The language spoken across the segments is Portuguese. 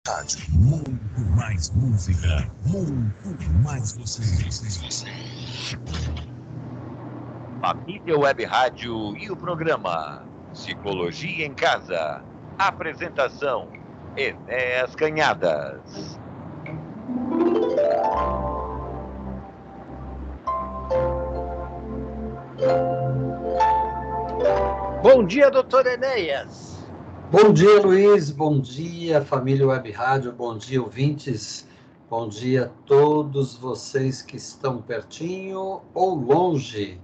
Rádio, muito mais música, muito mais você. Família Web Rádio e o programa Psicologia em Casa. Apresentação: Enéas Canhadas. Bom dia, doutor Enéas. Bom dia, Luiz. Bom dia, família Web Rádio. Bom dia, ouvintes. Bom dia a todos vocês que estão pertinho ou longe.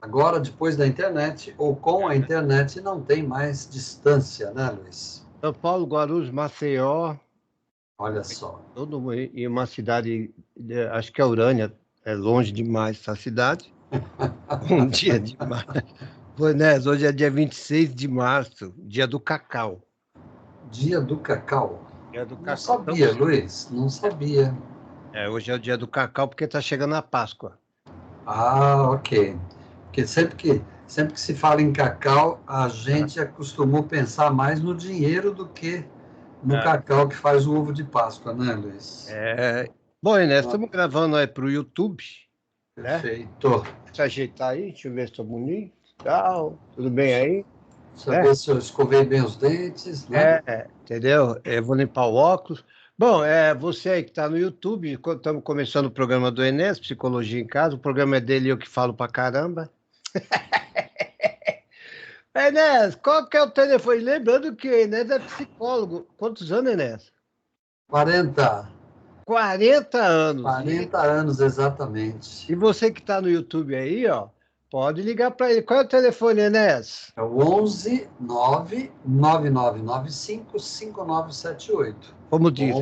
Agora, depois da internet, ou com a internet, não tem mais distância, né, Luiz? São Paulo, Guarulhos, Maceió. Olha só. Todo mundo, e uma cidade, acho que é Urânia, é longe demais essa cidade. Bom dia demais. Enéas, hoje é dia 26 de março, dia do cacau. Dia do cacau. Dia do Não cacau. sabia, Luiz, não sabia. Hoje é o dia do cacau porque está chegando a Páscoa. Ah, ok. Porque sempre que se fala em cacau, a gente acostumou pensar mais no dinheiro do que no cacau que faz o ovo de Páscoa, né, Luiz? Bom, Enéas, estamos gravando aí para o YouTube. Perfeito. Né? Se ajeitar aí, deixa eu ver se estou bonito. Tal. Tudo bem aí? Deixa eu ver se eu escovei bem os dentes, né? Entendeu? Eu vou limpar o óculos. Bom, você aí que está no YouTube, estamos começando o programa do Enéas, Psicologia em Casa. O programa é dele e eu que falo pra caramba. Enéas, qual que é o telefone? Lembrando que o Enéas é psicólogo. Quantos anos, Enéas? 40. 40 anos. 40 anos, exatamente. E você que está no YouTube aí, ó, pode ligar para ele. Qual é o telefone, Enéas? É o 11 99995 5978. Como diz?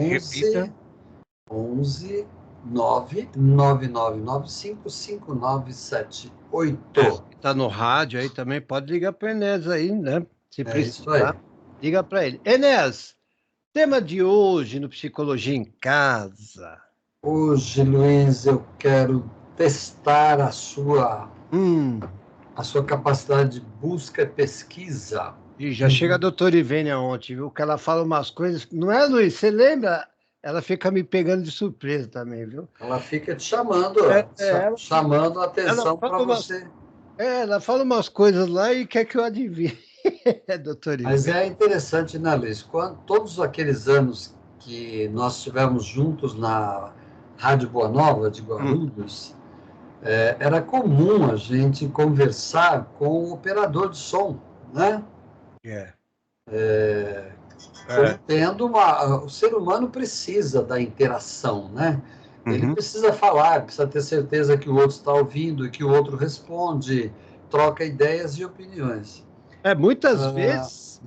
11 99995 5978. Está no rádio aí também, pode ligar para o Enéas aí, né? Se precisar, liga para ele. Enéas, tema de hoje no Psicologia em Casa. Hoje, Luiz, eu quero testar a sua capacidade de busca e pesquisa. E já chega a doutora Ivênia ontem, viu? Que ela fala umas coisas. Não é, Luiz? Você lembra? Ela fica me pegando de surpresa também, viu? Ela fica te chamando, chamando a atenção para você. Ela fala umas coisas lá e quer que eu adivinhe. Doutor Ivênia. Mas é interessante, né, Luiz? Todos aqueles anos que nós estivemos juntos na Rádio Boa Nova de Guarulhos, era comum a gente conversar com o operador de som, né? Tendo o ser humano precisa da interação, né? Ele precisa falar, precisa ter certeza que o outro está ouvindo, que o outro responde, troca ideias e opiniões. Muitas vezes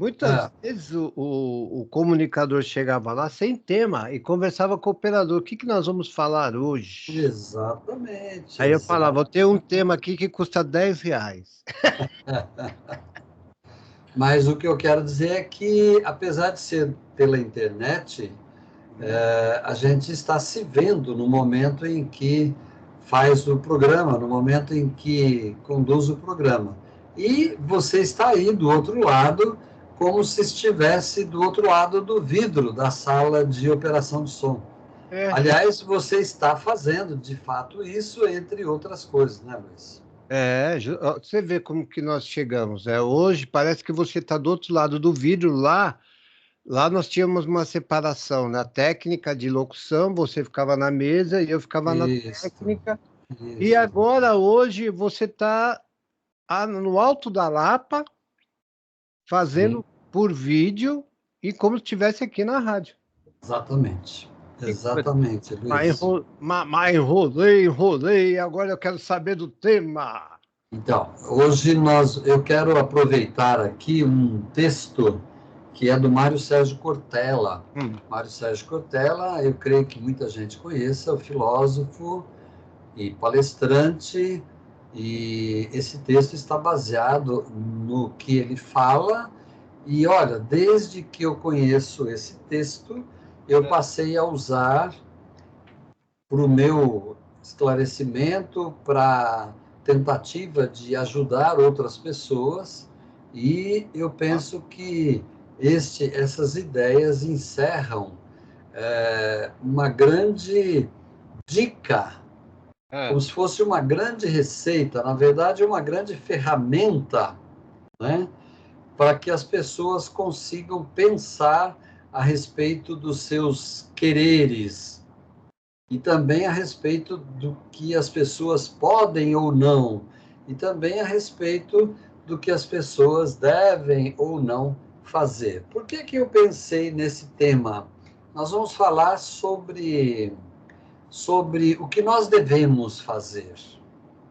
o comunicador chegava lá sem tema e conversava com o operador. O que nós vamos falar hoje? Exatamente. Aí eu falava, eu tenho um tema aqui que custa R$10. Mas o que eu quero dizer é que, apesar de ser pela internet, a gente está se vendo no momento em que faz o programa, no momento em que conduz o programa. E você está aí do outro lado, como se estivesse do outro lado do vidro da sala de operação de som. Aliás, você está fazendo, de fato, isso, entre outras coisas, né, Luiz? Você vê como que nós chegamos. Hoje parece que você está do outro lado do vidro lá. Lá nós tínhamos uma separação na técnica de locução, você ficava na mesa e eu ficava na técnica. E agora, hoje, você está no alto da Lapa, fazendo por vídeo e como se estivesse aqui na rádio. Exatamente. Exatamente, Luiz. Mas enrolei, agora eu quero saber do tema. Então, hoje eu quero aproveitar aqui um texto que é do Mário Sérgio Cortella. Mário Sérgio Cortella, eu creio que muita gente conheça, o filósofo e palestrante, e esse texto está baseado no que ele fala, e olha, desde que eu conheço esse texto, eu passei a usar para o meu esclarecimento, para tentativa de ajudar outras pessoas, e eu penso que essas ideias encerram uma grande dica, como se fosse uma grande receita, na verdade, uma grande ferramenta, né, para que as pessoas consigam pensar a respeito dos seus quereres e também a respeito do que as pessoas podem ou não, e também a respeito do que as pessoas devem ou não fazer. Por que eu pensei nesse tema? Nós vamos falar sobre o que nós devemos fazer,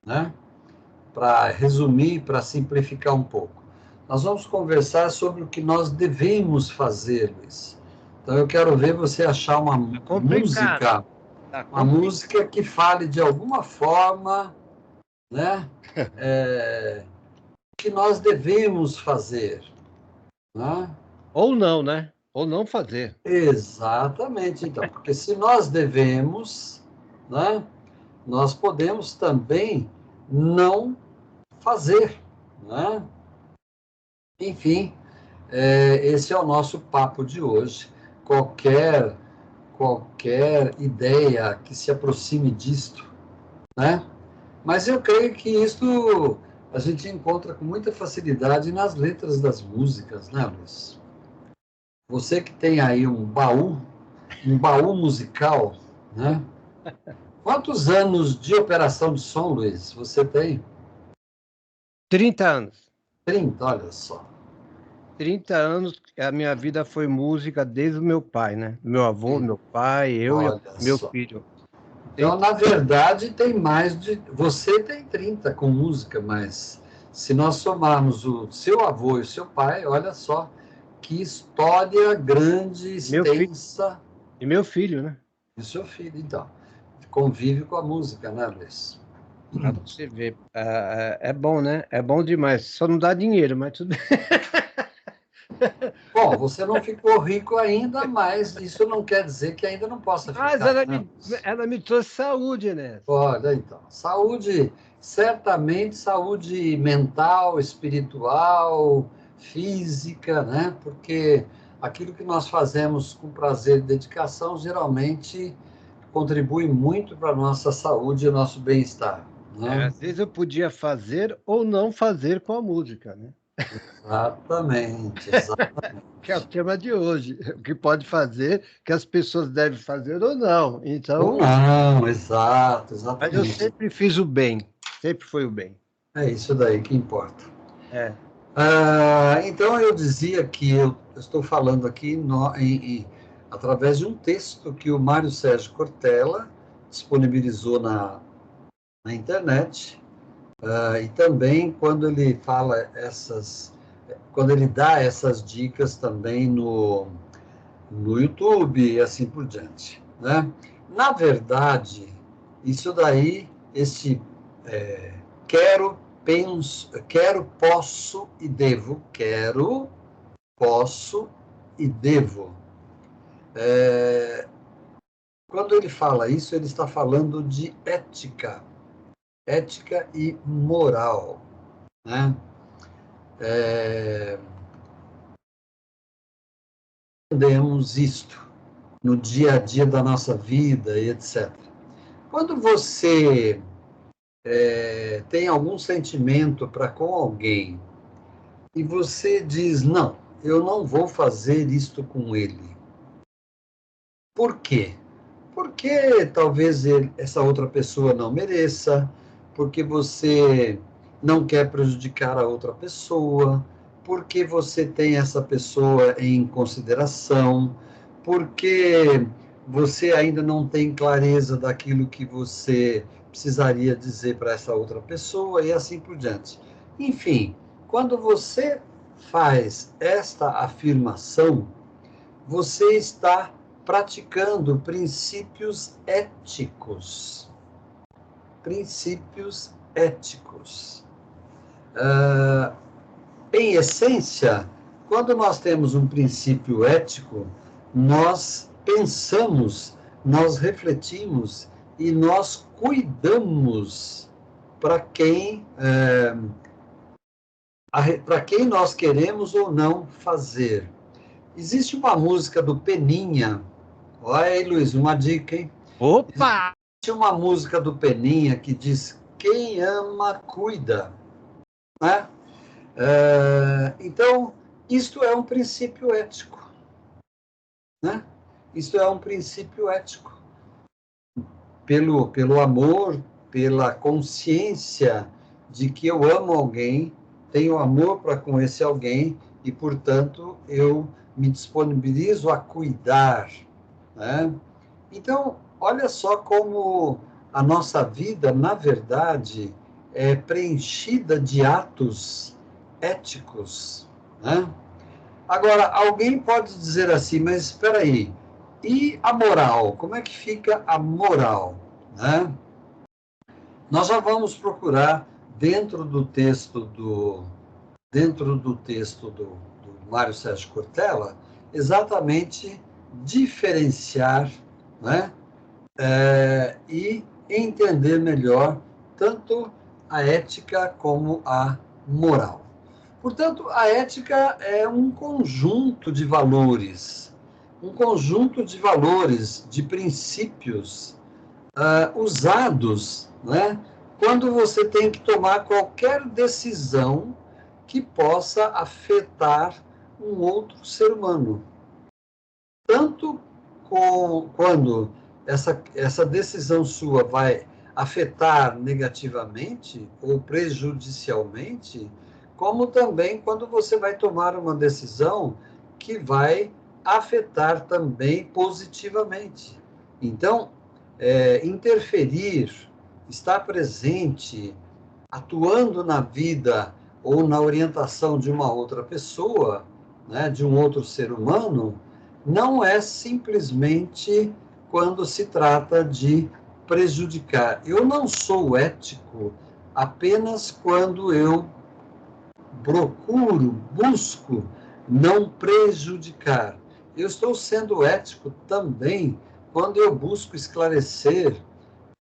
né? Para resumir, para simplificar um pouco. Nós vamos conversar sobre o que nós devemos fazer, Luiz. Então, eu quero ver você achar uma música, uma música que fale de alguma forma, né? Que nós devemos fazer, né? Ou não, né? Ou não fazer. Exatamente, então, porque se nós devemos, né, nós podemos também não fazer, né? Enfim, esse é o nosso papo de hoje. Qualquer ideia que se aproxime disto, né? Mas eu creio que isso a gente encontra com muita facilidade nas letras das músicas, né, Luiz? Você que tem aí um baú musical, né? Quantos anos de operação de som, Luiz, você tem? 30 anos. 30, olha só. 30 anos, a minha vida foi música desde o meu pai, né? Meu avô, meu pai, eu e meu filho. Então, na verdade, tem mais de... Você tem 30 com música, mas se nós somarmos o seu avô e o seu pai, olha só que história grande, extensa. E meu filho, né? E seu filho, então. Convive com a música, né, Luiz? Pra você ver. É bom, né? É bom demais. Só não dá dinheiro, mas tudo bem. Bom, você não ficou rico ainda, mas isso não quer dizer que ainda não possa ficar. Mas ela me trouxe saúde, né? Olha, então. Saúde, certamente saúde mental, espiritual, física, né? Porque aquilo que nós fazemos com prazer e dedicação geralmente contribui muito para a nossa saúde e o nosso bem-estar. Né? Às vezes eu podia fazer ou não fazer com a música, né? Exatamente. Que é o tema de hoje. O que pode fazer, que as pessoas devem fazer ou não. Então, ou não, exatamente. Mas eu sempre fiz o bem. Sempre foi o bem. É isso daí que importa. Então, eu dizia que eu estou falando aqui através de um texto que o Mário Sérgio Cortella disponibilizou na internet, e também quando ele fala quando ele dá essas dicas também no YouTube e assim por diante, né? Na verdade, isso daí, quero, posso e devo, quero, posso e devo. Quando ele fala isso, ele está falando de ética e moral, né? Entendemos isto no dia a dia da nossa vida e etc. Quando você tem algum sentimento para com alguém e você diz, não, eu não vou fazer isto com ele. Por quê? Porque talvez essa outra pessoa não mereça, porque você não quer prejudicar a outra pessoa, porque você tem essa pessoa em consideração, porque você ainda não tem clareza daquilo que você precisaria dizer para essa outra pessoa e assim por diante. Enfim, quando você faz esta afirmação, você está praticando princípios éticos. Princípios éticos. Em essência, quando nós temos um princípio ético, nós pensamos, nós refletimos e nós cuidamos para quem nós queremos ou não fazer. Existe uma música do Peninha, Olha aí, Luiz, uma dica, hein? Opa! Tinha uma música do Peninha que diz: quem ama, cuida. Né? Então, isto é um princípio ético. Né? Isto é um princípio ético. Pelo amor, pela consciência de que eu amo alguém, tenho amor para com esse alguém e, portanto, eu me disponibilizo a cuidar. Né? Então, olha só como a nossa vida, na verdade, é preenchida de atos éticos. Né? Agora, alguém pode dizer assim, mas espera aí, e a moral? Como é que fica a moral? Né? Nós já vamos procurar, dentro do texto do Mário Sérgio Cortella, exatamente diferenciar, né? E entender melhor tanto a ética como a moral. Portanto, a ética é um conjunto de valores, de princípios usados, né, quando você tem que tomar qualquer decisão que possa afetar um outro ser humano. Tanto quando essa decisão sua vai afetar negativamente ou prejudicialmente, como também quando você vai tomar uma decisão que vai afetar também positivamente. Então, interferir, estar presente, atuando na vida ou na orientação de uma outra pessoa, né, de um outro ser humano, não é simplesmente quando se trata de prejudicar. Eu não sou ético apenas quando eu busco não prejudicar. Eu estou sendo ético também quando eu busco esclarecer,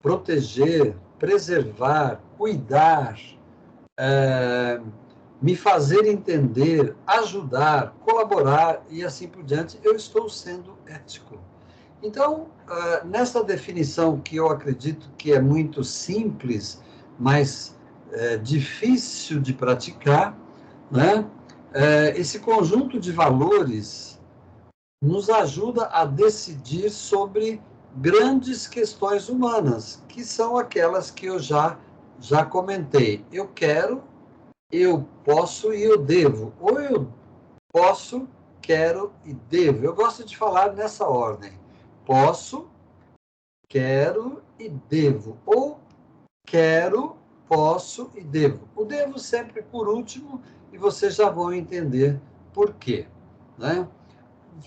proteger, preservar, cuidar, me fazer entender, ajudar, colaborar e assim por diante, eu estou sendo ético. Então, nessa definição que eu acredito que é muito simples, mas difícil de praticar, né? Esse conjunto de valores nos ajuda a decidir sobre grandes questões humanas, que são aquelas que eu já comentei. Eu quero, eu posso e eu devo. Ou eu posso, quero e devo. Eu gosto de falar nessa ordem. Posso, quero e devo. Ou quero, posso e devo. O devo sempre por último e vocês já vão entender por quê. Né?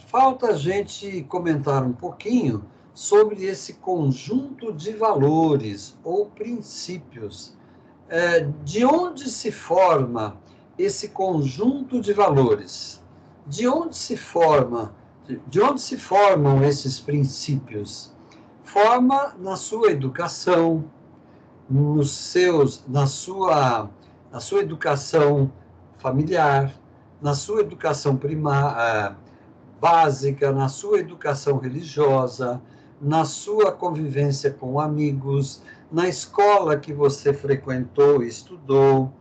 Falta a gente comentar um pouquinho sobre esse conjunto de valores ou princípios. De onde se forma esse conjunto de valores? De onde se formam esses princípios? Forma na sua educação, na sua educação familiar, na sua educação básica, na sua educação religiosa, na sua convivência com amigos, na escola que você frequentou e estudou,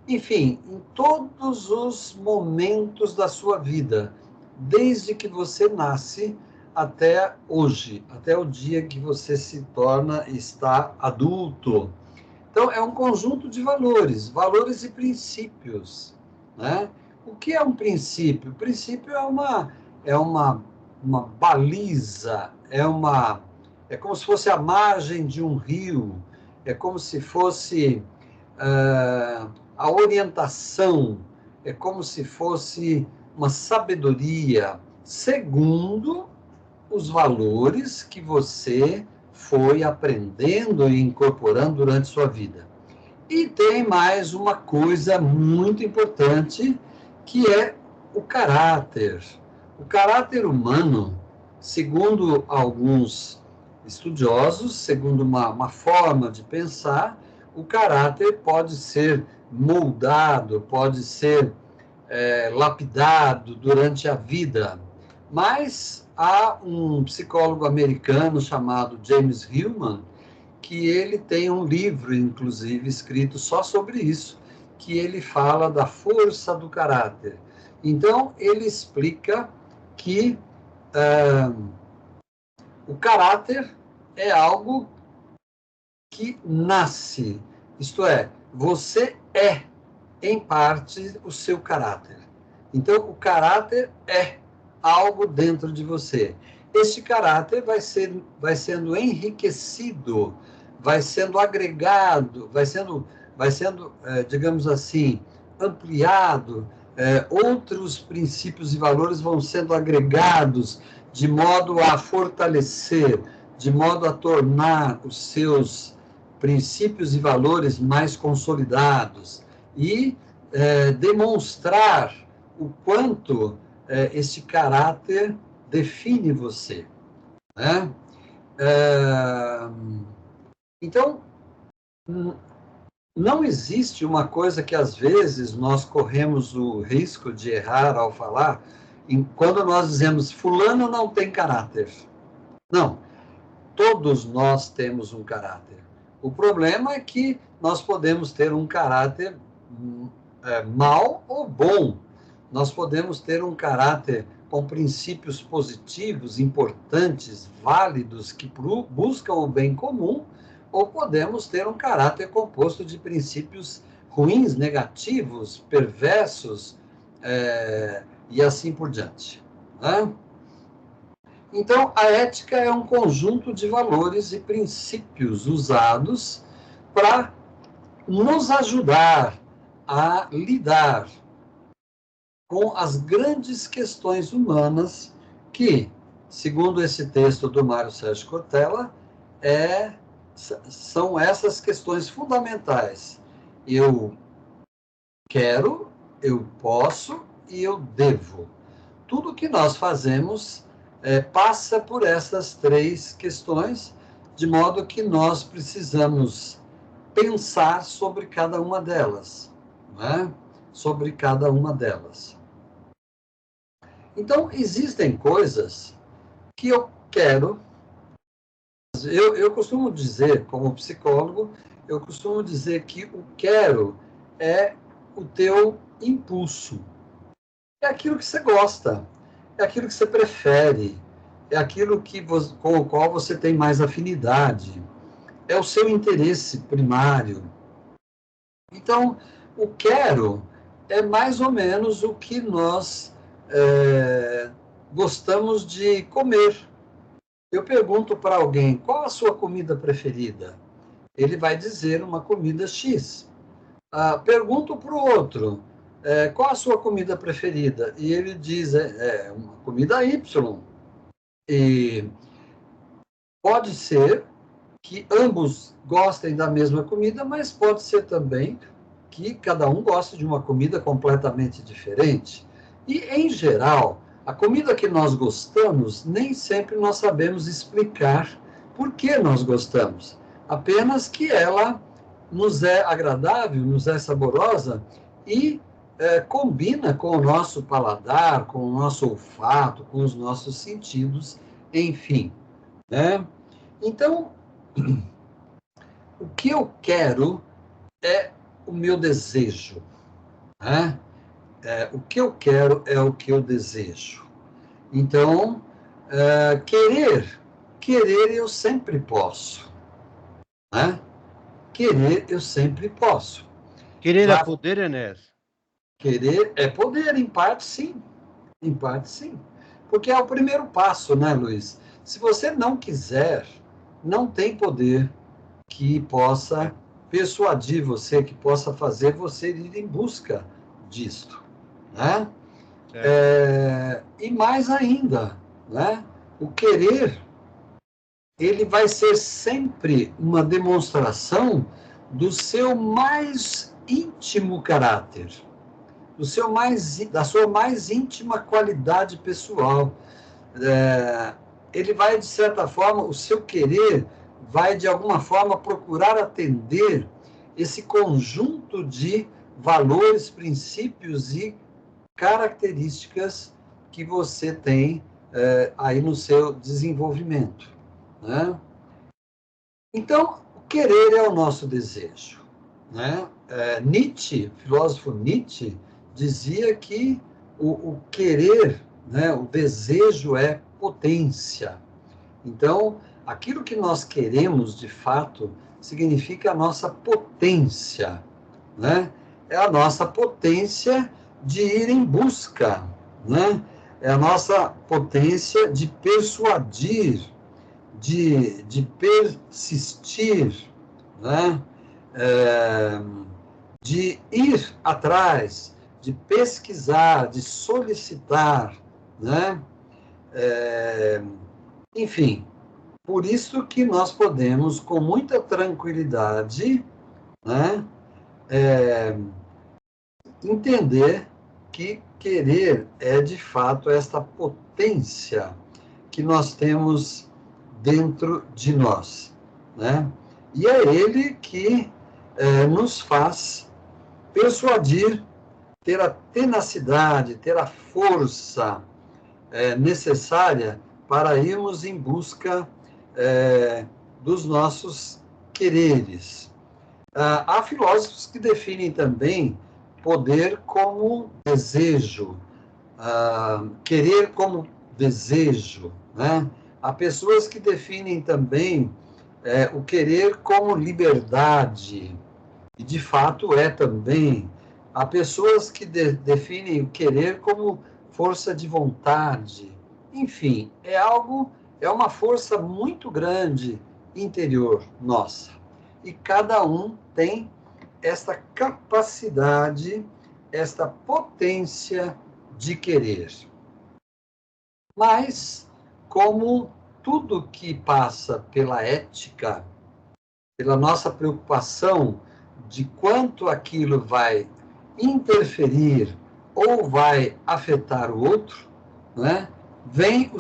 enfim, em todos os momentos da sua vida, desde que você nasce até hoje, até o dia que você se torna e está adulto. Então, é um conjunto de valores e princípios, né? O que é um princípio? O princípio é uma baliza, é como se fosse a margem de um rio, é como se fosse a orientação, é como se fosse uma sabedoria, segundo os valores que você foi aprendendo e incorporando durante sua vida. E tem mais uma coisa muito importante, que é o caráter. O caráter humano, segundo alguns estudiosos, segundo uma forma de pensar, o caráter pode ser moldado, pode ser lapidado durante a vida, Mas há um psicólogo americano chamado James Hillman, que ele tem um livro, inclusive, escrito só sobre isso, que ele fala da força do caráter. Então, ele explica que o caráter é algo que nasce, isto é, você é, em parte, o seu caráter. Então, o caráter é algo dentro de você. Este caráter vai sendo enriquecido, vai sendo agregado, vai sendo, digamos assim, ampliado, outros princípios e valores vão sendo agregados de modo a fortalecer, de modo a tornar os seus princípios e valores mais consolidados e demonstrar o quanto este caráter define você, né? Então, não existe uma coisa que, às vezes, nós corremos o risco de errar ao falar, quando nós dizemos, fulano não tem caráter. Não, todos nós temos um caráter. O problema é que nós podemos ter um caráter mau ou bom. Nós podemos ter um caráter com princípios positivos, importantes, válidos, que buscam o bem comum, ou podemos ter um caráter composto de princípios ruins, negativos, perversos, e assim por diante, né? Então, a ética é um conjunto de valores e princípios usados para nos ajudar a lidar com as grandes questões humanas que, segundo esse texto do Mário Sérgio Cortella, são essas questões fundamentais. Eu quero, eu posso e eu devo. Tudo que nós fazemos passa por essas três questões, de modo que nós precisamos pensar sobre cada uma delas, né? Sobre cada uma delas. Então, existem coisas que eu quero. Eu costumo dizer, como psicólogo, eu costumo dizer que o quero é o teu impulso. É aquilo que você gosta, é aquilo que você prefere, é aquilo com o qual você tem mais afinidade, é o seu interesse primário. Então, o quero é mais ou menos o que nós gostamos de comer. Eu pergunto para alguém, qual a sua comida preferida? Ele vai dizer uma comida X. Pergunto para o outro, qual a sua comida preferida? E ele diz, uma comida Y. E pode ser que ambos gostem da mesma comida, mas pode ser também que cada um goste de uma comida completamente diferente. E, em geral, a comida que nós gostamos, nem sempre nós sabemos explicar por que nós gostamos. Apenas que ela nos é agradável, nos é saborosa e combina com o nosso paladar, com o nosso olfato, com os nossos sentidos, enfim, né? Então, o que eu quero é o meu desejo, né? O que eu quero é o que eu desejo. Então, querer eu sempre posso, né? Querer eu sempre posso. Querer é poder, Enéas? Querer é poder, em parte sim. Em parte sim. Porque é o primeiro passo, né, Luiz? Se você não quiser, não tem poder que possa persuadir você, que possa fazer você ir em busca disto, né? E mais ainda, né? O querer, ele vai ser sempre uma demonstração do seu mais íntimo caráter, da sua mais íntima qualidade pessoal. Ele vai, de certa forma, o seu querer vai, de alguma forma, procurar atender esse conjunto de valores, princípios e características que você tem aí no seu desenvolvimento, né? Então, o querer é o nosso desejo, né? Nietzsche, filósofo Nietzsche, dizia que o querer, né, o desejo é potência. Então, aquilo que nós queremos, de fato, significa a nossa potência, né? É a nossa potência de ir em busca, né? É a nossa potência de persuadir, de persistir, né? De ir atrás, de pesquisar, de solicitar, né? Enfim, por isso que nós podemos, com muita tranquilidade, né, entender que querer é, de fato, esta potência que nós temos dentro de nós, né? E é ele que nos faz persuadir, ter a tenacidade, ter a força necessária para irmos em busca dos nossos quereres. Há filósofos que definem também poder como desejo, querer como desejo, né? Há pessoas que definem também o querer como liberdade, e de fato é também. Há pessoas que definem o querer como força de vontade. Enfim, é uma força muito grande interior nossa. E cada um tem esta capacidade, esta potência de querer. Mas, como tudo que passa pela ética, pela nossa preocupação de quanto aquilo vai interferir ou vai afetar o outro, né, vem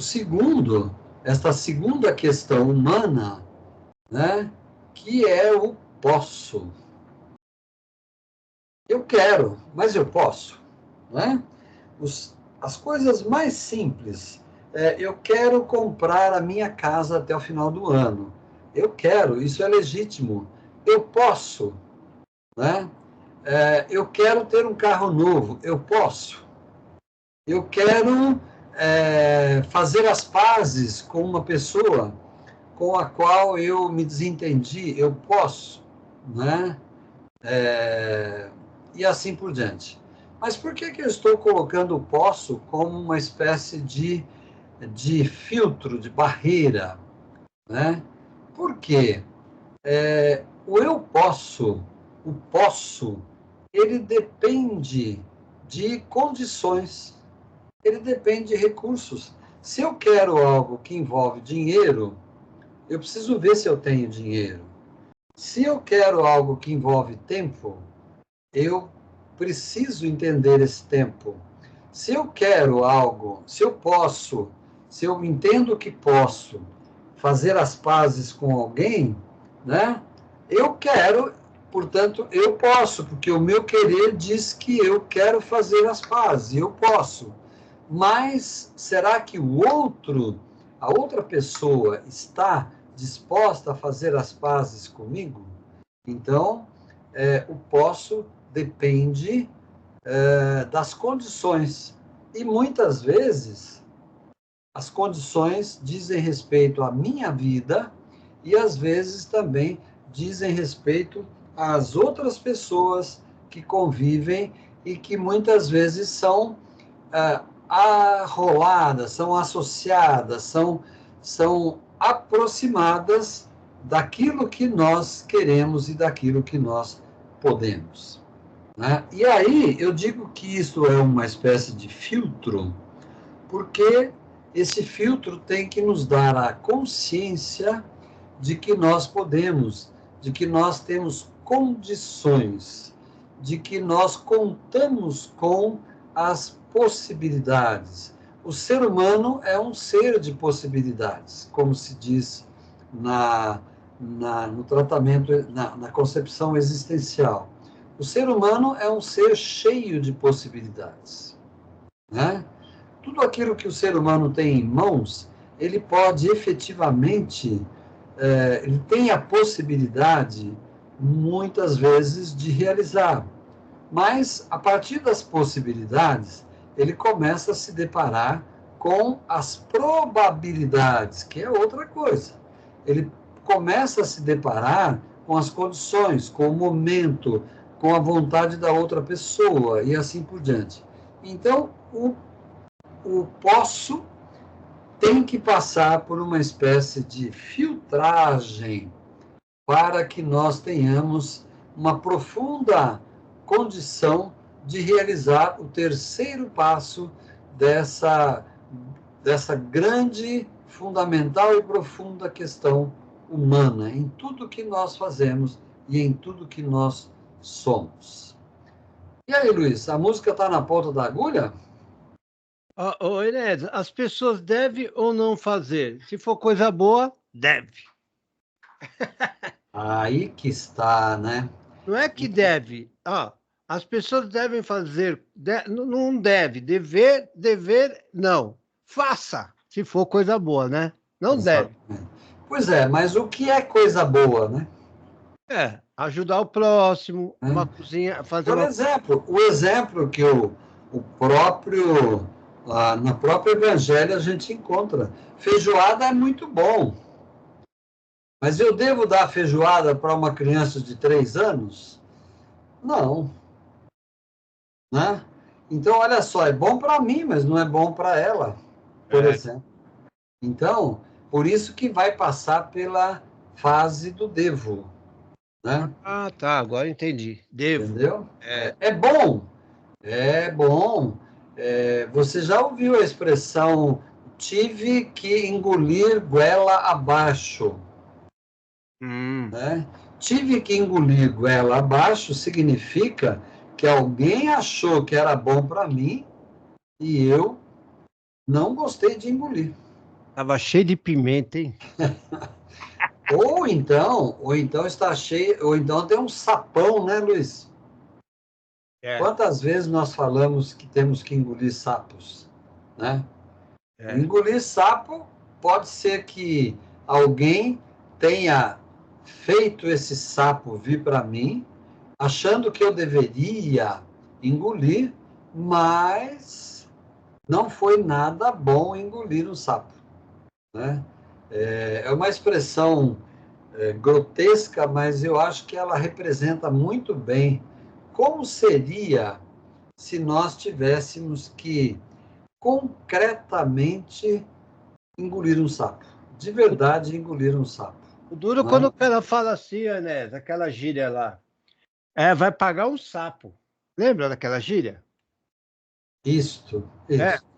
esta segunda questão humana, né, que é o posso. Eu quero, mas eu posso, né? As coisas mais simples. Eu quero comprar a minha casa até o final do ano. Eu quero, isso é legítimo. Eu posso, né? Eu quero ter um carro novo. Eu posso. Eu quero fazer as pazes com uma pessoa com a qual eu me desentendi. Eu posso, né? E assim por diante. Mas por que eu estou colocando o posso como uma espécie de filtro, de barreira, né? Porque o eu posso, o posso, ele depende de condições, ele depende de recursos. Se eu quero algo que envolve dinheiro, eu preciso ver se eu tenho dinheiro. Se eu quero algo que envolve tempo, eu preciso entender esse tempo. Se eu quero algo, se eu entendo que posso fazer as pazes com alguém, né? Eu quero, portanto, eu posso, porque o meu querer diz que eu quero fazer as pazes, eu posso. Mas será que a outra pessoa está disposta a fazer as pazes comigo? Então, o posso depende das condições. E muitas vezes as condições dizem respeito à minha vida e às vezes também dizem respeito às outras pessoas que convivem e que muitas vezes são arroladas, são associadas, são aproximadas daquilo que nós queremos e daquilo que nós podemos, né? E aí eu digo que isso é uma espécie de filtro, porque esse filtro tem que nos dar a consciência de que nós podemos, de que nós temos condições, de que nós contamos com as possibilidades. O ser humano é um ser de possibilidades, como se diz no tratamento, na concepção existencial. O ser humano é um ser cheio de possibilidades, né? tudo aquilo que o ser humano tem em mãos, ele pode efetivamente, ele tem a possibilidade, muitas vezes, de realizar. Mas, a partir das possibilidades, ele começa a se deparar com as probabilidades, que é outra coisa. Ele começa a se deparar com as condições, com o momento, com a vontade da outra pessoa e assim por diante. Então, o posso tem que passar por uma espécie de filtragem para que nós tenhamos uma profunda condição de realizar o terceiro passo dessa grande, fundamental e profunda questão humana, em tudo que nós fazemos e em tudo que nós somos. E aí, Luiz, a música está na ponta da agulha? Ô, Inés, as pessoas devem ou não fazer? Se for coisa boa, deve. Aí que está, né? Não é que deve. As pessoas devem fazer. Não deve. Dever, não. Faça, se for coisa boa, né? Não deve. Pois é, mas o que é coisa boa, né? Ajudar o próximo, uma cozinha, fazer Por exemplo, o exemplo que o próprio, no próprio Evangelho a gente encontra. Feijoada é muito bom. Mas eu devo dar feijoada para uma criança de 3 anos? Não. Né? Então, olha só, é bom para mim, mas não é bom para ela, por exemplo. Então, por isso que vai passar pela fase do devo. Né? Tá, agora entendi. Devo. Entendeu? É bom. É bom. Você já ouviu a expressão tive que engolir goela abaixo? Né? Tive que engolir goela abaixo significa que alguém achou que era bom para mim e eu não gostei de engolir. Tava cheio de pimenta, hein? Ou então está cheio, ou então tem um sapão, né, Luiz? Quantas vezes nós falamos que temos que engolir sapos, né? Engolir sapo pode ser que alguém tenha feito esse sapo vir para mim, achando que eu deveria engolir, mas não foi nada bom engolir um sapo, né? É uma expressão grotesca, mas eu acho que ela representa muito bem como seria se nós tivéssemos que concretamente engolir um sapo. De verdade, engolir um sapo. O duro quando o cara fala assim, Anés, aquela gíria lá. Vai pagar um sapo. Lembra daquela gíria? Isso.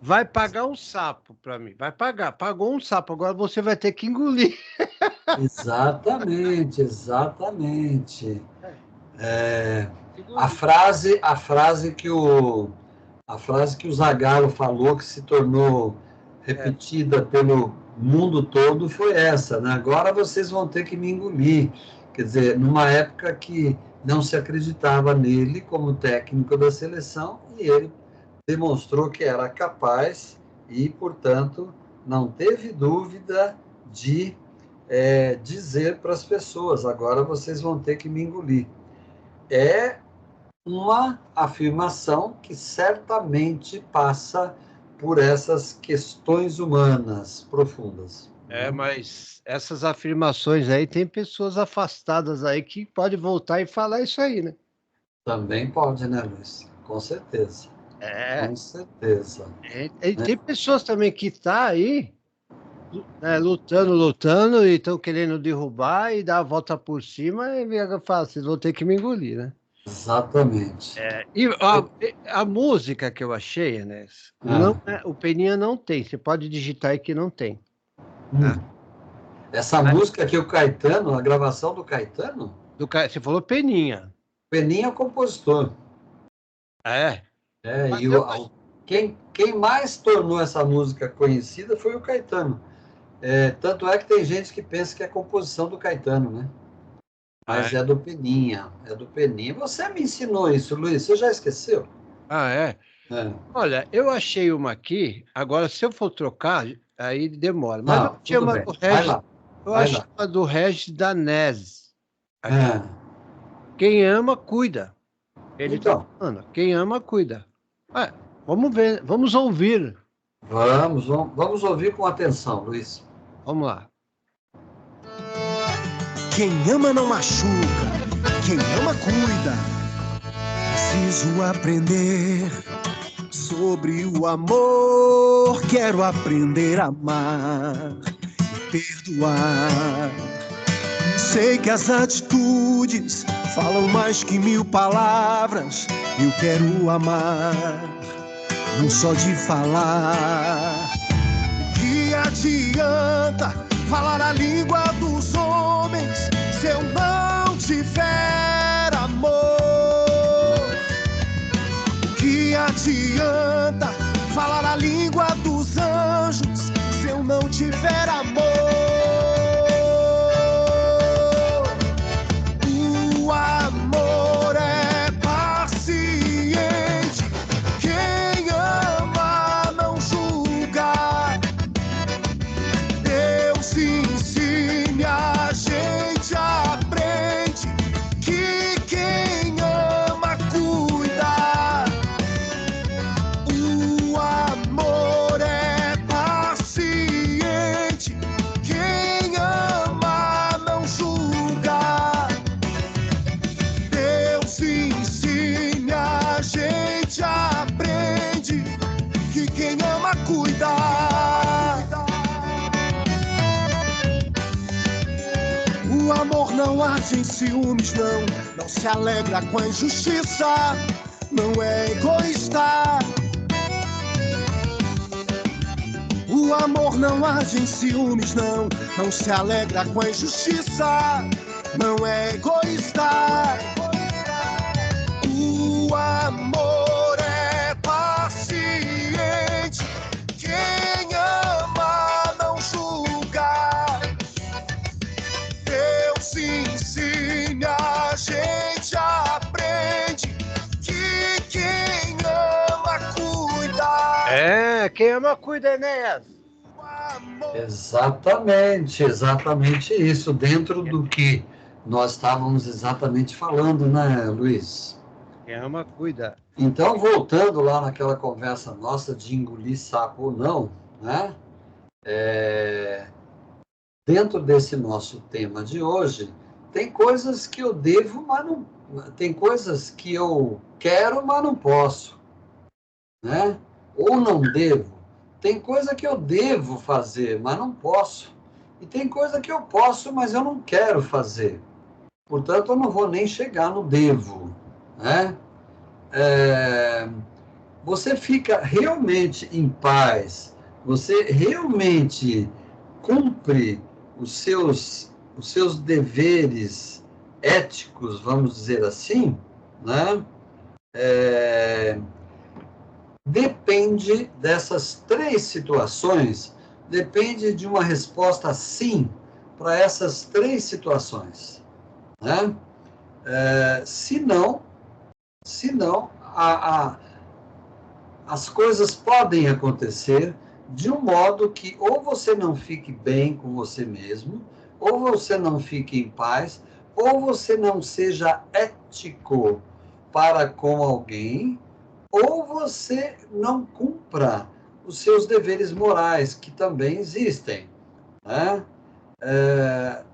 Vai pagar um sapo para mim. Vai pagar. Pagou um sapo, agora você vai ter que engolir. Exatamente. A frase que o Zagallo falou, que se tornou repetida pelo mundo todo, foi essa, né? Agora vocês vão ter que me engolir. Quer dizer, numa época que não se acreditava nele como técnico da seleção, e ele demonstrou que era capaz e, portanto, não teve dúvida de dizer para as pessoas, agora vocês vão ter que me engolir. É uma afirmação que certamente passa por essas questões humanas profundas. Mas essas afirmações aí, tem pessoas afastadas aí que podem voltar e falar isso aí, né? Também pode, né, Luiz? Com certeza. Com certeza. Tem pessoas também que estão aí, né, lutando e estão querendo derrubar e dar a volta por cima e fala, vocês vão ter que me engolir, né? Exatamente. E a música que eu achei, né? O Peninha não tem. Você pode digitar aí que não tem. Essa música aqui, o Caetano, a gravação do Caetano? Você falou Peninha. Peninha é o compositor. Quem mais tornou essa música conhecida foi o Caetano. Tanto é que tem gente que pensa que é composição do Caetano, né? Mas é do Peninha. Você me ensinou isso, Luiz. Você já esqueceu? Olha, eu achei uma aqui, agora se eu for trocar, aí demora. Mas Não, eu tinha tudo uma bem. do Vai Regis, lá. eu Vai achei lá. uma do Regis Danese. Aqui. É. Quem ama, cuida. Ele está Então, falando, quem ama, cuida. Vamos ver, vamos ouvir. vamos ouvir com atenção, Luiz. Vamos lá. Quem ama não machuca, quem ama cuida. Preciso aprender sobre o amor. Quero aprender a amar e perdoar. Sei que as atitudes falam mais que 1000 palavras. Eu quero amar, não só de falar. Que adianta falar a língua dos homens se eu não tiver amor? Que adianta falar a língua dos anjos se eu não tiver amor? O amor é paciente, quem ama não julga. Deus ensina, a gente aprende que quem ama cuida. O amor é paciente, quem ama não julga. Deus ensina, a gente aprende que quem ama cuida. O amor não arde em ciúmes, não se alegra com a injustiça, não é egoísta. O amor não arde em ciúmes, não se alegra com a injustiça, não é egoísta. O amor é paciente, quem ama não julga. Deus ensina, a gente aprende que quem ama cuida. Quem ama, cuida, Enéas. Exatamente isso, dentro do que nós estávamos exatamente falando, né, Luiz? Quem ama, cuida. Então, voltando lá naquela conversa nossa de engolir sapo ou não, né? Dentro desse nosso tema de hoje, tem coisas que eu devo, mas não... Tem coisas que eu quero, mas não posso, né? Ou não devo. Tem coisa que eu devo fazer, mas não posso. E tem coisa que eu posso, mas eu não quero fazer. Portanto, eu não vou nem chegar no devo, né? Você fica realmente em paz, você realmente cumpre os seus deveres éticos, vamos dizer assim, né? Depende dessas 3 situações, depende de uma resposta sim para essas 3 situações, né? Se não, as coisas podem acontecer de um modo que ou você não fique bem com você mesmo, ou você não fique em paz, ou você não seja ético para com alguém, ou você não cumpra os seus deveres morais, que também existem, né?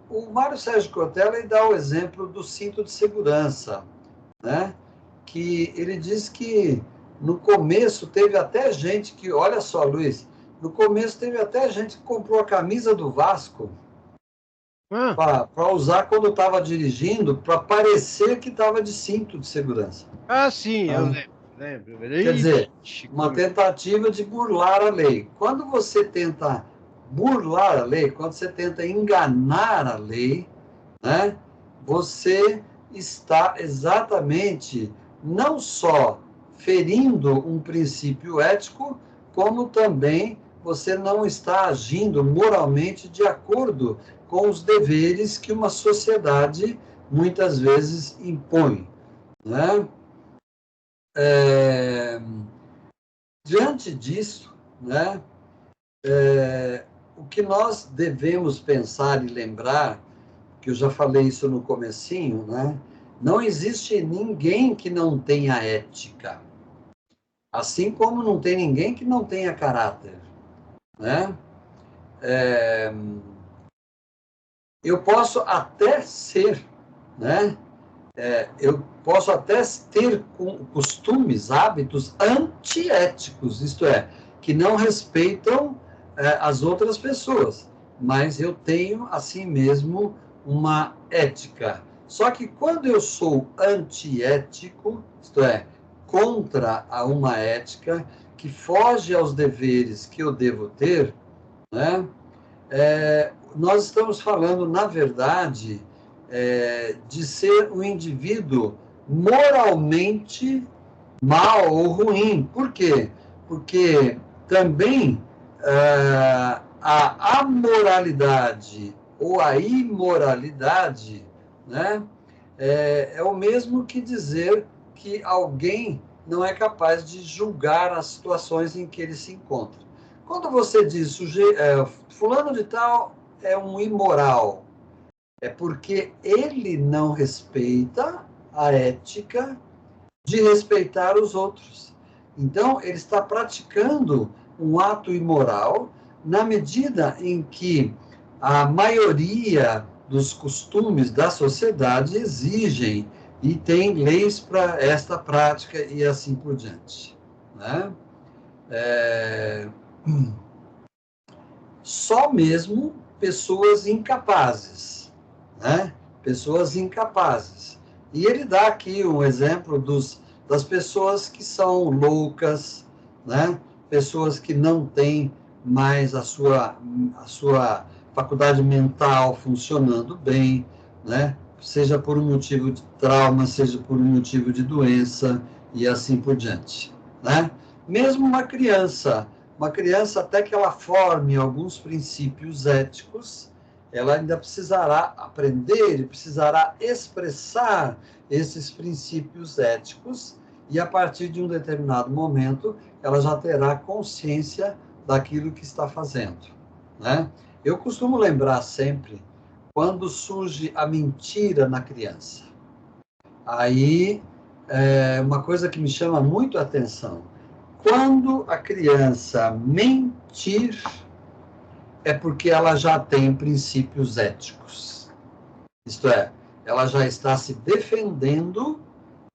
O Mário Sérgio Cortella ele dá o exemplo do cinto de segurança, né? Que ele diz que no começo teve até gente que, olha só, Luiz, no começo teve até gente que comprou a camisa do Vasco para usar quando estava dirigindo, para parecer que estava de cinto de segurança. Sim, eu lembro. Quer dizer, uma tentativa de burlar a lei. Quando você tenta burlar a lei, quando você tenta enganar a lei, né, você está exatamente não só ferindo um princípio ético, como também você não está agindo moralmente de acordo com os deveres que uma sociedade muitas vezes impõe, né? Diante disso, né, o que nós devemos pensar e lembrar, que eu já falei isso no comecinho, né, não existe ninguém que não tenha ética, assim como não tem ninguém que não tenha caráter, né? Eu posso até ser, né? Eu posso até ter costumes, hábitos antiéticos, isto é, que não respeitam as outras pessoas, mas eu tenho, assim mesmo, uma ética. Só que quando eu sou antiético, isto é, contra a uma ética que foge aos deveres que eu devo ter, né? Nós estamos falando, na verdade, de ser um indivíduo moralmente mal ou ruim. Por quê? Porque também a amoralidade ou a imoralidade, né, é o mesmo que dizer que alguém não é capaz de julgar as situações em que ele se encontra. Quando você diz fulano de tal é um imoral, é porque ele não respeita a ética de respeitar os outros. Então, ele está praticando um ato imoral na medida em que a maioria dos costumes da sociedade exigem e tem leis para esta prática e assim por diante, né? Só mesmo pessoas incapazes, né? Pessoas incapazes. E ele dá aqui um exemplo das pessoas que são loucas, né? Pessoas que não têm mais a sua faculdade mental funcionando bem, né? Seja por um motivo de trauma, seja por um motivo de doença e assim por diante, né? Mesmo uma criança até que ela forme alguns princípios éticos, ela ainda precisará aprender, precisará expressar esses princípios éticos, e a partir de um determinado momento, ela já terá consciência daquilo que está fazendo, né? Eu costumo lembrar sempre, quando surge a mentira na criança. Aí, uma coisa que me chama muito a atenção, quando a criança mentir, é porque ela já tem princípios éticos. Isto é, ela já está se defendendo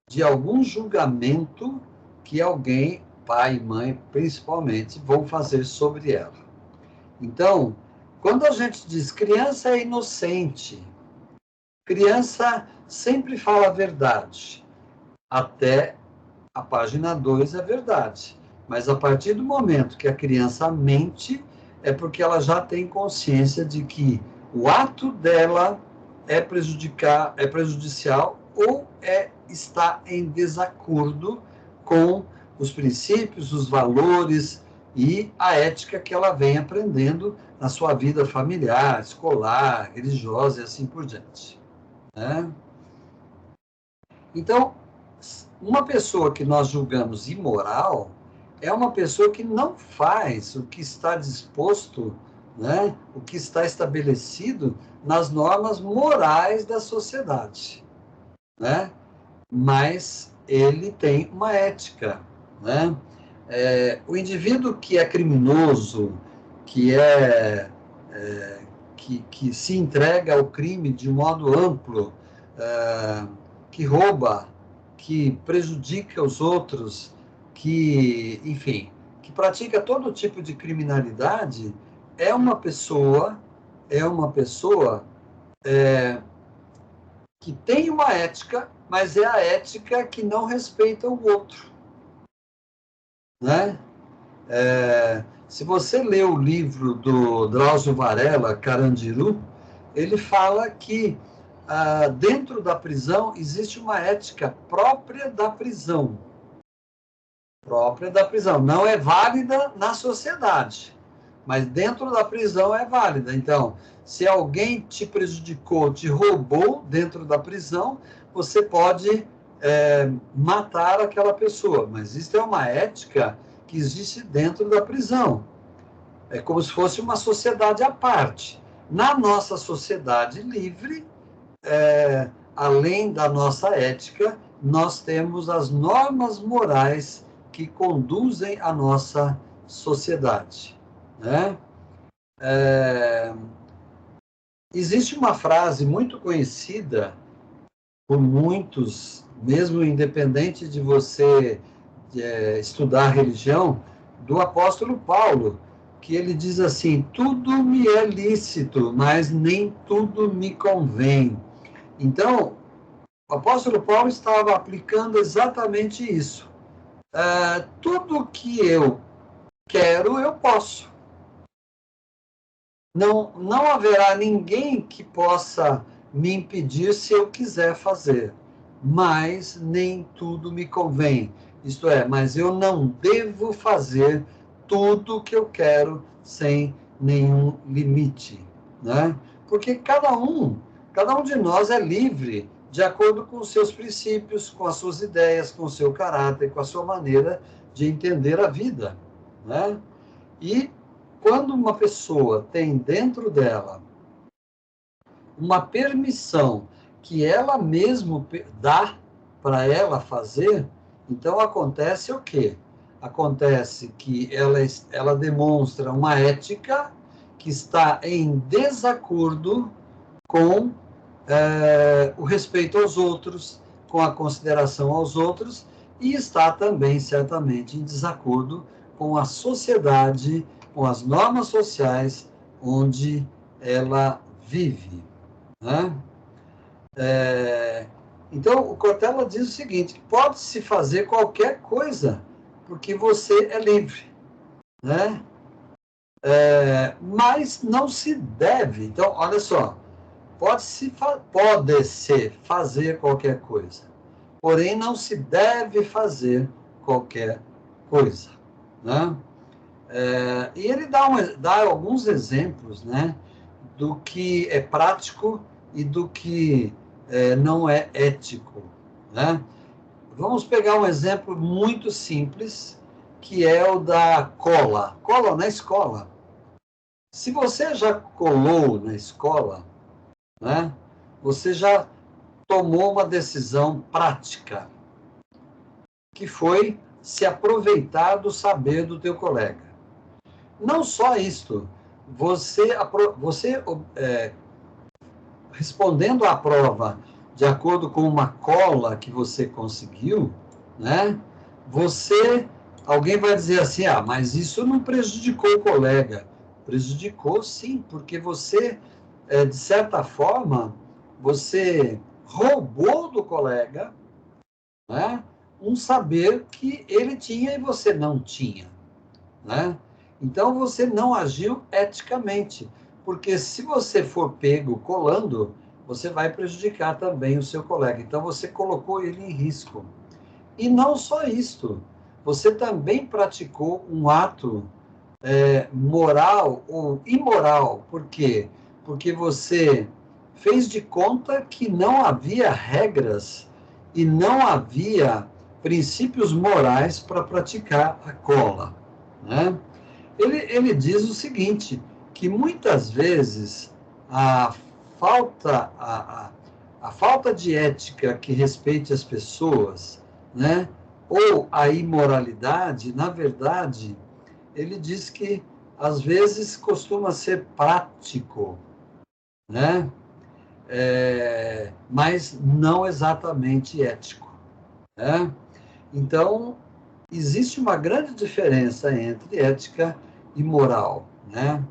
de algum julgamento que alguém, pai e mãe principalmente, vão fazer sobre ela. Então, quando a gente diz criança é inocente, criança sempre fala a verdade, até a página 2 é verdade. Mas a partir do momento que a criança mente, é porque ela já tem consciência de que o ato dela é prejudicial ou está em desacordo com os princípios, os valores e a ética que ela vem aprendendo na sua vida familiar, escolar, religiosa e assim por diante, né? Então, uma pessoa que nós julgamos imoral é uma pessoa que não faz o que está disposto, né, o que está estabelecido nas normas morais da sociedade, né? Mas ele tem uma ética, né? O indivíduo que é criminoso, que se entrega ao crime de modo amplo, que rouba, que prejudica os outros, que, enfim, que pratica todo tipo de criminalidade, é uma pessoa que tem uma ética, mas é a ética que não respeita o outro, né? Se você lê o livro do Drauzio Varela, Carandiru, ele fala que dentro da prisão existe uma ética própria da prisão. Própria da prisão. Não é válida na sociedade, mas dentro da prisão é válida. Então, se alguém te prejudicou, te roubou dentro da prisão, você pode matar aquela pessoa. Mas isso é uma ética que que existe dentro da prisão. É como se fosse uma sociedade à parte. Na nossa sociedade livre, além da nossa ética, nós temos as normas morais que conduzem a nossa sociedade, né? Existe uma frase muito conhecida por muitos, mesmo independente de você estudar religião, do apóstolo Paulo, que ele diz assim: tudo me é lícito, mas nem tudo me convém. Então, o apóstolo Paulo estava aplicando exatamente isso. Tudo que eu quero, eu posso. Não haverá ninguém que possa me impedir se eu quiser fazer, mas nem tudo me convém. Isto é, mas eu não devo fazer tudo o que eu quero sem nenhum limite, né? Porque cada um de nós é livre de acordo com os seus princípios, com as suas ideias, com o seu caráter, com a sua maneira de entender a vida, né? E quando uma pessoa tem dentro dela uma permissão que ela mesma dá para ela fazer, então acontece o quê? Acontece que ela demonstra uma ética que está em desacordo com o respeito aos outros, com a consideração aos outros, e está também, certamente, em desacordo com a sociedade, com as normas sociais onde ela vive, né? Então, o Cortella diz o seguinte: pode-se fazer qualquer coisa, porque você é livre, né? Mas não se deve. Então, olha só, pode-se fazer qualquer coisa, porém não se deve fazer qualquer coisa, né? E ele dá alguns exemplos, né, do que é prático e do que não é ético, né? Vamos pegar um exemplo muito simples, que é o da cola. Cola na escola. Se você já colou na escola, né, você já tomou uma decisão prática, que foi se aproveitar do saber do teu colega. Não só isto, você respondendo à prova de acordo com uma cola que você conseguiu, né, alguém vai dizer assim: mas isso não prejudicou o colega. Prejudicou, sim, porque você, de certa forma, você roubou do colega, né, um saber que ele tinha e você não tinha, né? Então, você não agiu eticamente, porque se você for pego colando, você vai prejudicar também o seu colega. Então, você colocou ele em risco. E não só isto, você também praticou um ato moral ou imoral. Por quê? Porque você fez de conta que não havia regras e não havia princípios morais para praticar a cola, né? Ele diz o seguinte, que muitas vezes a falta de ética que respeite as pessoas, né, ou a imoralidade, na verdade, ele diz que às vezes costuma ser prático, né, mas não exatamente ético, né? Então, existe uma grande diferença entre ética e moral, né?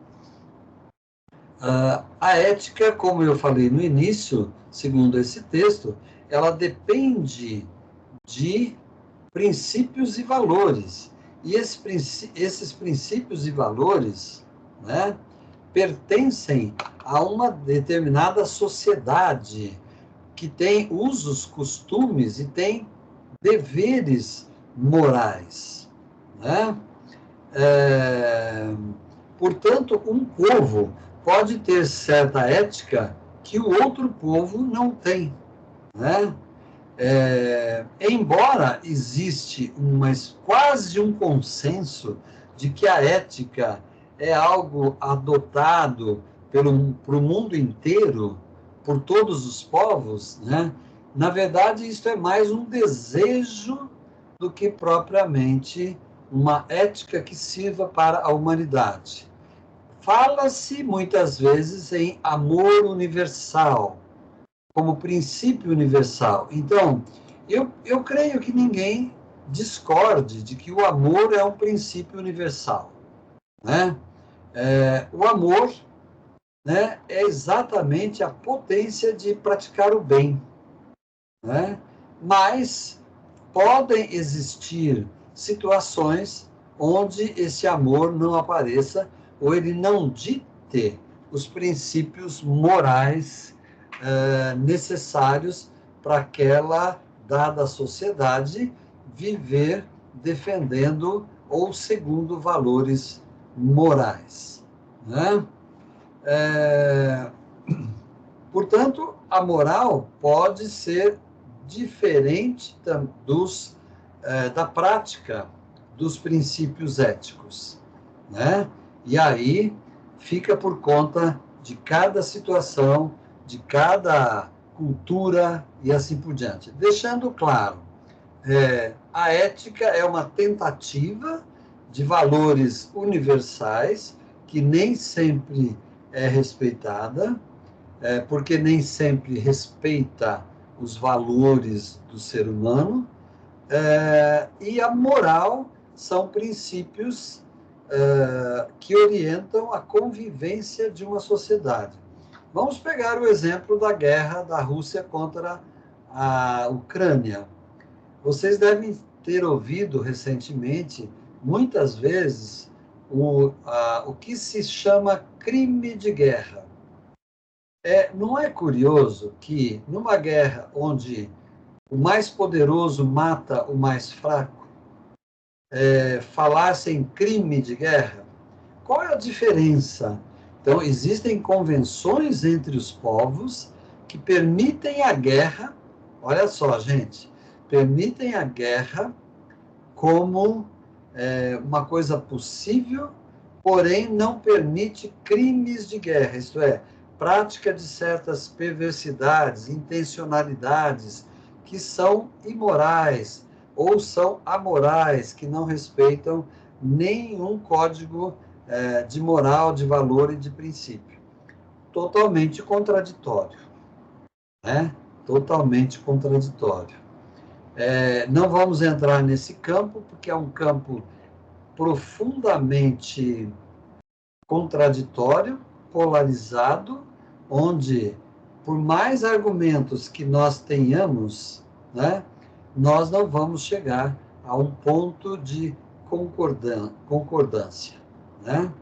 A ética, como eu falei no início, segundo esse texto, ela depende de princípios e valores. E esses princípios e valores, né, pertencem a uma determinada sociedade que tem usos, costumes e tem deveres morais, né? Portanto, um povo pode ter certa ética que o outro povo não tem, né? Embora existe quase um consenso de que a ética é algo adotado pelo mundo inteiro, por todos os povos, né? Na verdade, isso é mais um desejo do que propriamente uma ética que sirva para a humanidade. Fala-se muitas vezes em amor universal, como princípio universal. Então, eu creio que ninguém discorde de que o amor é um princípio universal, né? O amor, né, é exatamente a potência de praticar o bem, né? Mas podem existir situações onde esse amor não apareça ou ele não dite os princípios morais necessários para aquela dada sociedade viver defendendo ou segundo valores morais, né? Portanto, a moral pode ser diferente da prática dos princípios éticos, né? E aí fica por conta de cada situação, de cada cultura e assim por diante. Deixando claro, a ética é uma tentativa de valores universais que nem sempre é respeitada, porque nem sempre respeita os valores do ser humano, e a moral são princípios que orientam a convivência de uma sociedade. Vamos pegar o exemplo da guerra da Rússia contra a Ucrânia. Vocês devem ter ouvido recentemente, muitas vezes, o que se chama crime de guerra. Não é curioso que, numa guerra onde o mais poderoso mata o mais fraco, falasse em crime de guerra? Qual é a diferença? Então, existem convenções entre os povos que permitem a guerra, olha só, gente, permitem a guerra como uma coisa possível, porém não permite crimes de guerra, isto é, prática de certas perversidades, intencionalidades que são imorais ou são amorais, que não respeitam nenhum código de moral, de valor e de princípio. Totalmente contraditório, né? Totalmente contraditório. Não vamos entrar nesse campo, porque é um campo profundamente contraditório, polarizado, onde, por mais argumentos que nós tenhamos, né, nós não vamos chegar a um ponto de concordância, né?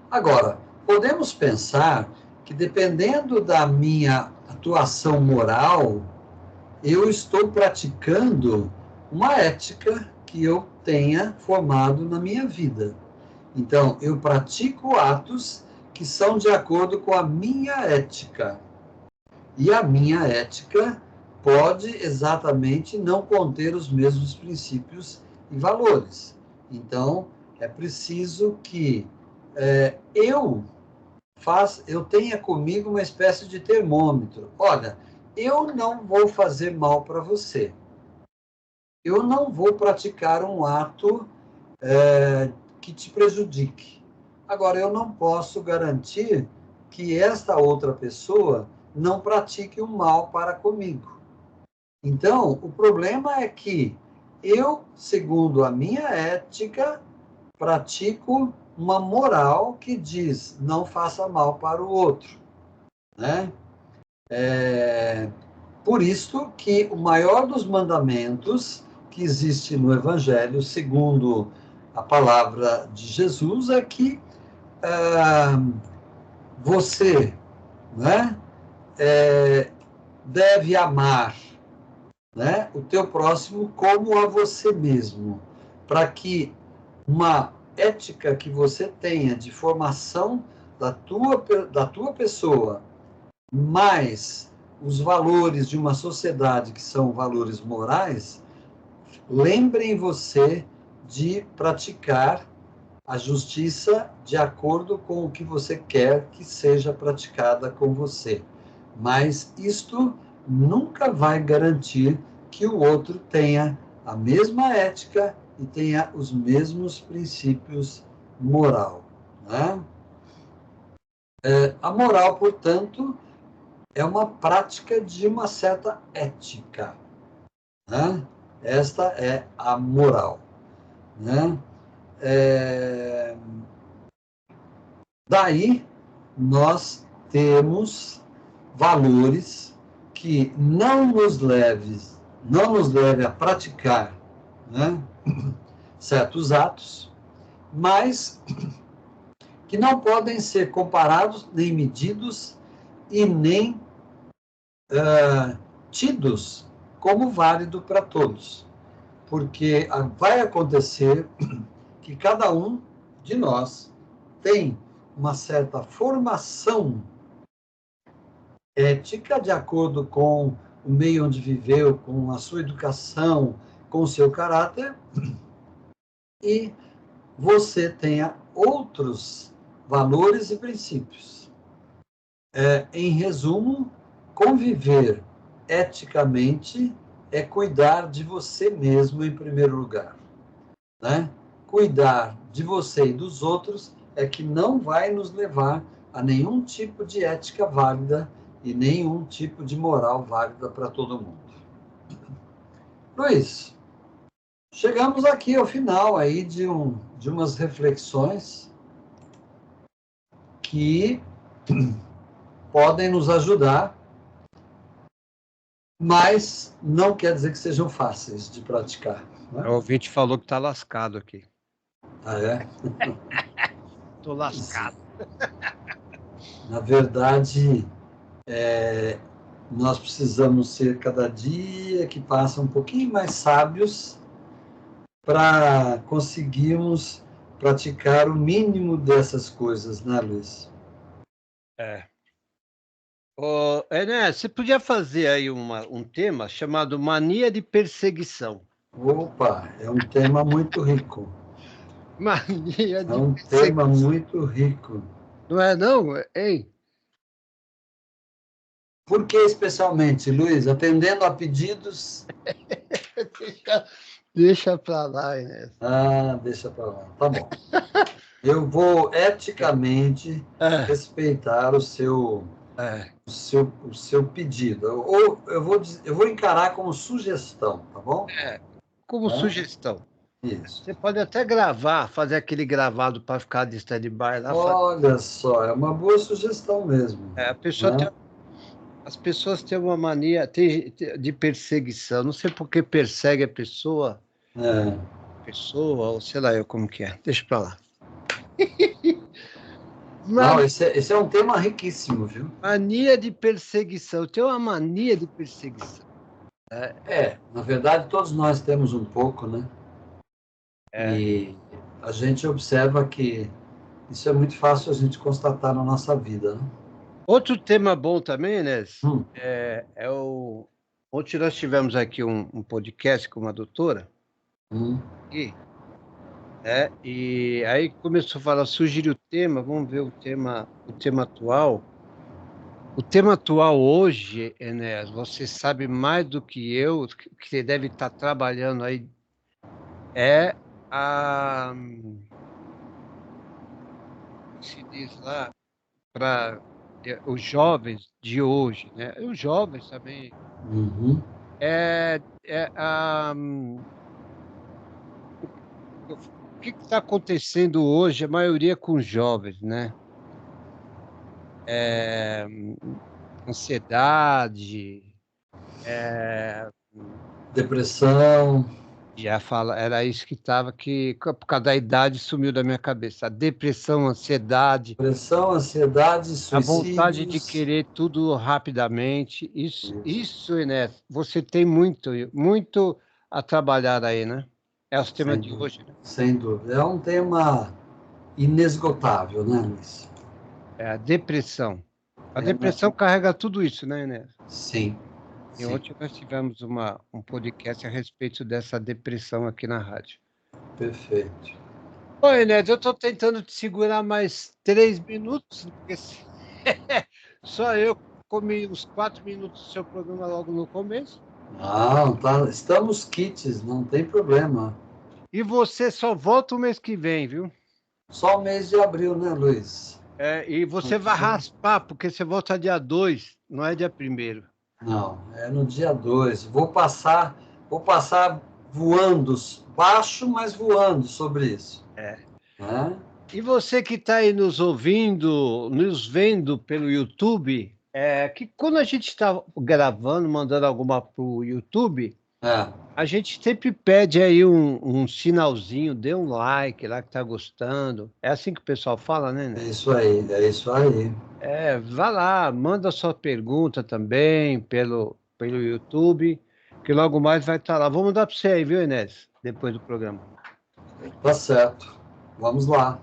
Agora, podemos pensar que, dependendo da minha atuação moral, eu estou praticando uma ética que eu tenha formado na minha vida. Então, eu pratico atos que são de acordo com a minha ética. E a minha ética pode exatamente não conter os mesmos princípios e valores. Então, é preciso que eu tenha comigo uma espécie de termômetro. Olha, eu não vou fazer mal para você. Eu não vou praticar um ato que te prejudique. Agora, eu não posso garantir que esta outra pessoa não pratique um mal para comigo. Então, o problema é que eu, segundo a minha ética, pratico uma moral que diz não faça mal para o outro, né? Por isso que o maior dos mandamentos que existe no Evangelho, segundo a palavra de Jesus, é que você, né, deve amar, né, o teu próximo como a você mesmo, para que uma ética que você tenha de formação da tua pessoa, mais os valores de uma sociedade, que são valores morais, lembrem você de praticar a justiça de acordo com o que você quer que seja praticada com você. Mas isto nunca vai garantir que o outro tenha a mesma ética e tenha os mesmos princípios moral, né? A moral, portanto, é uma prática de uma certa ética, né? Esta é a moral, né? Daí, nós temos valores que não nos leve a praticar, né, certos atos, mas que não podem ser comparados, nem medidos e nem tidos como válido para todos. Porque vai acontecer que cada um de nós tem uma certa formação ética de acordo com o meio onde viveu, com a sua educação, com o seu caráter, e você tenha outros valores e princípios. Em resumo, conviver eticamente é cuidar de você mesmo em primeiro lugar, né? Cuidar de você e dos outros é que não vai nos levar a nenhum tipo de ética válida e nenhum tipo de moral válida para todo mundo. Luiz, chegamos aqui ao final aí de umas reflexões que podem nos ajudar, mas não quer dizer que sejam fáceis de praticar, né? O ouvinte falou que está lascado aqui. Ah, é? Estou lascado. Na verdade, nós precisamos ser cada dia que passa um pouquinho mais sábios para conseguirmos praticar o mínimo dessas coisas, né, Luiz? Enéas, você podia fazer aí um tema chamado Mania de Perseguição. Opa, é um tema muito rico. Mania de É um tema muito rico. Não é não, hein? Por que especialmente, Luiz? Atendendo a pedidos... Deixa para lá, Enéas. Deixa para lá. Tá bom. Eu vou eticamente respeitar o seu pedido. Ou eu vou encarar como sugestão, tá bom? Como sugestão. Isso. Você pode até gravar, fazer aquele gravado para ficar de stand-by lá. Olha só, é uma boa sugestão mesmo. As pessoas têm uma mania de perseguição. Não sei por que persegue a pessoa. Ou sei lá eu como que é. Deixa para lá. Não, esse é um tema riquíssimo, viu? Mania de perseguição. Tem uma mania de perseguição. Na verdade, todos nós temos um pouco, né? E a gente observa que isso é muito fácil a gente constatar na nossa vida, né? Outro tema bom também, né? Ontem nós tivemos aqui um podcast com uma doutora. E aí começou a falar, sugeriu o tema, vamos ver o tema atual. O tema atual hoje, Enéas, você sabe mais do que eu, que você deve estar trabalhando aí, se diz lá, para os jovens de hoje, né? Os jovens também. O que está acontecendo hoje, a maioria com os jovens, né? Ansiedade, depressão. Era isso que estava, que por causa da idade sumiu da minha cabeça. A depressão, ansiedade. Depressão, ansiedade, suicídios. A vontade de querer tudo rapidamente. Isso, Inés, você tem muito a trabalhar aí, né? É o tema de hoje, né? Sem dúvida. É um tema inesgotável, né, Luiz? É a depressão. A depressão carrega tudo isso, né, Enéas? Sim. E ontem nós tivemos um podcast a respeito dessa depressão aqui na rádio. Perfeito. Ô, Enéas, eu estou tentando te segurar mais 3 minutos, porque só eu comi uns 4 minutos do seu programa logo no começo. Não, estamos kits, não tem problema. E você só volta o mês que vem, viu? Só o mês de abril, né, Luiz? E você vai raspar, porque você volta dia 2, não é dia 1º. Não, é no dia 2. Vou passar voando, baixo, mas voando sobre isso. Né? E você que está aí nos ouvindo, nos vendo pelo YouTube, que quando a gente está gravando, mandando alguma para o YouTube, a gente sempre pede aí um sinalzinho, dê um like lá que está gostando. É assim que o pessoal fala, né? É isso aí. Vá lá, manda sua pergunta também pelo YouTube, que logo mais vai estar lá. Vou mandar para você aí, viu, Enéas? Depois do programa. Tá certo. Vamos lá.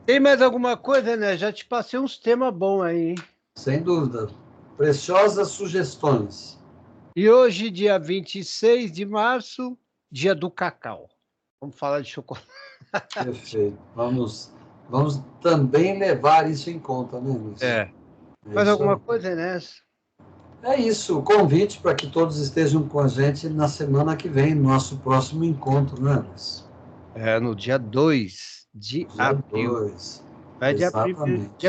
Tem mais alguma coisa, Enéas? Já te passei uns temas bons aí, hein? Sem dúvida. Preciosas sugestões. E hoje, dia 26 de março, dia do cacau. Vamos falar de chocolate. Perfeito. Vamos também levar isso em conta, né, Luiz? Mais alguma coisa, Enéas? É isso, o convite para que todos estejam com a gente na semana que vem, nosso próximo encontro, né, Luiz? No dia 2 de abril. 2. Dia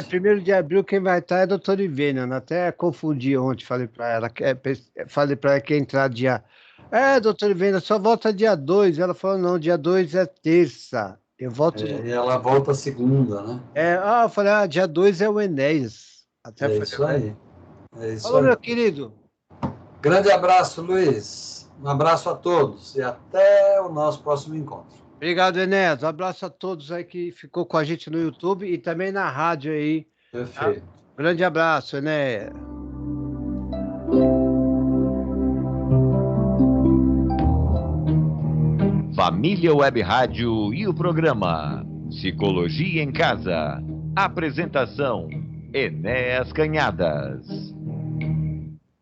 1º de abril, quem vai estar é a doutora Ivênia. Até confundi ontem, falei para ela que ia entrar dia... doutora Ivênia, só volta dia 2. Ela falou, não, dia 2 é terça. Eu volto... E ela volta segunda, né? Eu falei, dia 2 é o Enéas. Isso aí. Falou, meu querido. Grande abraço, Luiz. Um abraço a todos e até o nosso próximo encontro. Obrigado, Enéas. Um abraço a todos aí que ficou com a gente no YouTube e também na rádio aí. Perfeito. Tá? Grande abraço, Enéas. Família Web Rádio e o programa Psicologia em Casa. Apresentação: Enéas Canhadas.